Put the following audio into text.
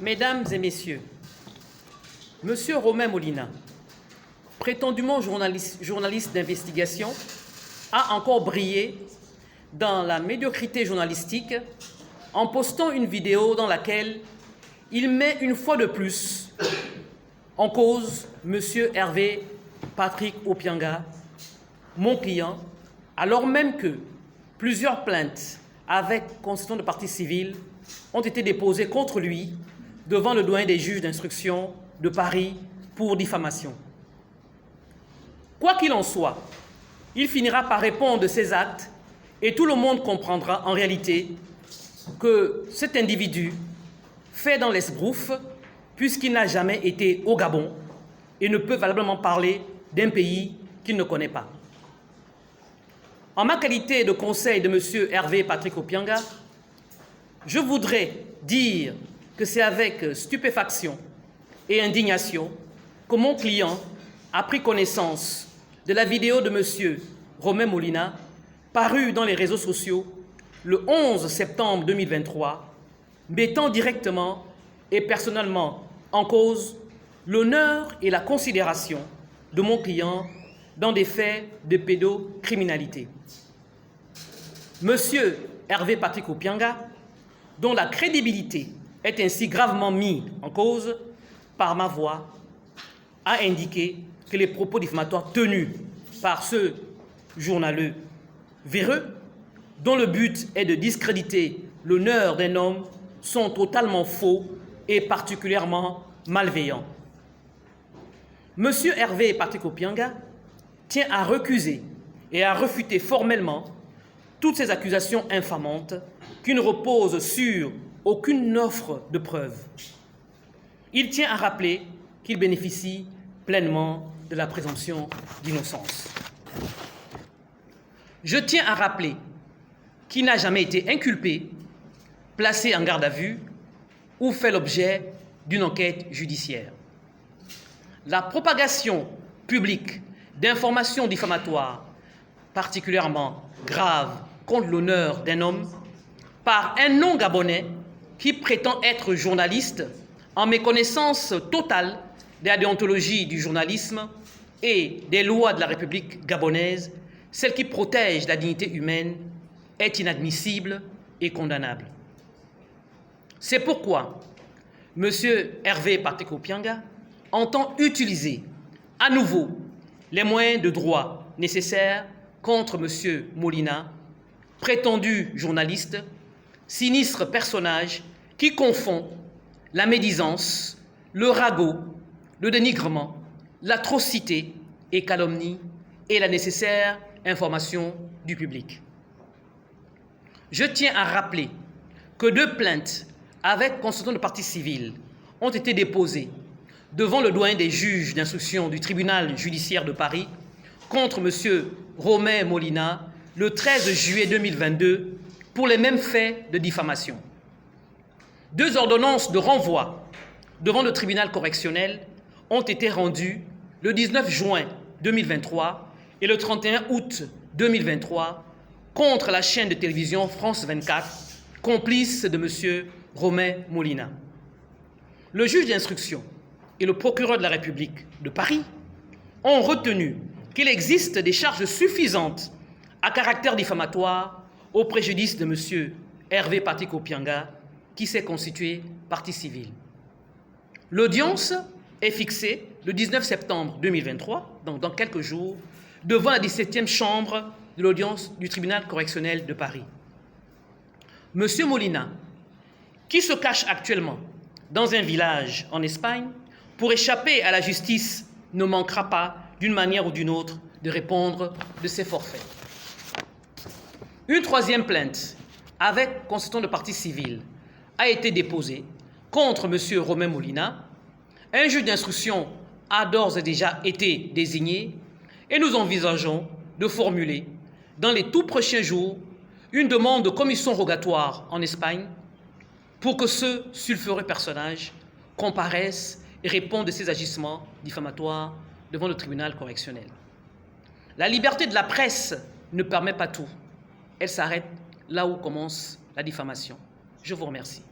Mesdames et messieurs, Monsieur Romain Molina, prétendument journaliste d'investigation, a encore brillé dans la médiocrité journalistique en postant une vidéo dans laquelle il met une fois de plus en cause Monsieur Hervé Patrick Opianga, mon client, alors même que plusieurs plaintes avec constitution de partie civile ont été déposées contre lui devant le doyen des juges d'instruction de Paris pour diffamation. Quoi qu'il en soit, il finira par répondre de ses actes et tout le monde comprendra en réalité que cet individu fait dans l'esbrouffe puisqu'il n'a jamais été au Gabon et ne peut valablement parler d'un pays qu'il ne connaît pas. En ma qualité de conseil de M. Hervé Patrick Opianga, je voudrais dire que c'est avec stupéfaction et indignation que mon client a pris connaissance de la vidéo de M. Romain Molina, parue dans les réseaux sociaux le 11 septembre 2023, mettant directement et personnellement en cause l'honneur et la considération de mon client dans des faits de pédocriminalité. Monsieur Hervé Patrick Opianga, dont la crédibilité est ainsi gravement mise en cause par ma voix, a indiqué que les propos diffamatoires tenus par ce journaleux véreux, dont le but est de discréditer l'honneur d'un homme, sont totalement faux et particulièrement malveillants. Monsieur Hervé Patrick Opianga tient à recuser et à refuter formellement toutes ces accusations infamantes qui ne reposent sur aucune offre de preuve. Il tient à rappeler qu'il bénéficie pleinement de la présomption d'innocence. Je tiens à rappeler qu'il n'a jamais été inculpé, placé en garde à vue ou fait l'objet d'une enquête judiciaire. La propagation publique d'informations diffamatoires particulièrement graves contre l'honneur d'un homme par un non-gabonais qui prétend être journaliste en méconnaissance totale de la déontologie du journalisme et des lois de la République gabonaise, celle qui protège la dignité humaine, est inadmissible et condamnable. C'est pourquoi M. Hervé Patrick Opianga entend utiliser à nouveau les moyens de droit nécessaires contre M. Molina, prétendu journaliste, sinistre personnage qui confond la médisance, le ragot, le dénigrement, l'atrocité et calomnie et la nécessaire information du public. Je tiens à rappeler que 2 plaintes avec constitution de partie civile ont été déposées devant le doyen des juges d'instruction du tribunal judiciaire de Paris contre M. Romain Molina le 13 juillet 2022 pour les mêmes faits de diffamation. 2 ordonnances de renvoi devant le tribunal correctionnel ont été rendues le 19 juin 2023 et le 31 août 2023 contre la chaîne de télévision France 24, complice de M. Romain Molina. Le juge d'instruction et le procureur de la République de Paris ont retenu qu'il existe des charges suffisantes à caractère diffamatoire au préjudice de M. Hervé Patrick Opianga, qui s'est constitué partie civile. L'audience est fixée le 19 septembre 2023, donc dans quelques jours, devant la 17e chambre de l'audience du tribunal correctionnel de Paris. M. Molina, qui se cache actuellement dans un village en Espagne, pour échapper à la justice, ne manquera pas, d'une manière ou d'une autre, de répondre de ses forfaits. Une 3e plainte, avec constitution de partie civile, a été déposée contre M. Romain Molina. Un juge d'instruction a d'ores et déjà été désigné et nous envisageons de formuler, dans les tout prochains jours, une demande de commission rogatoire en Espagne pour que ce sulfureux personnage comparaisse et réponde de ses agissements diffamatoires devant le tribunal correctionnel. La liberté de la presse ne permet pas tout. Elle s'arrête là où commence la diffamation. Je vous remercie.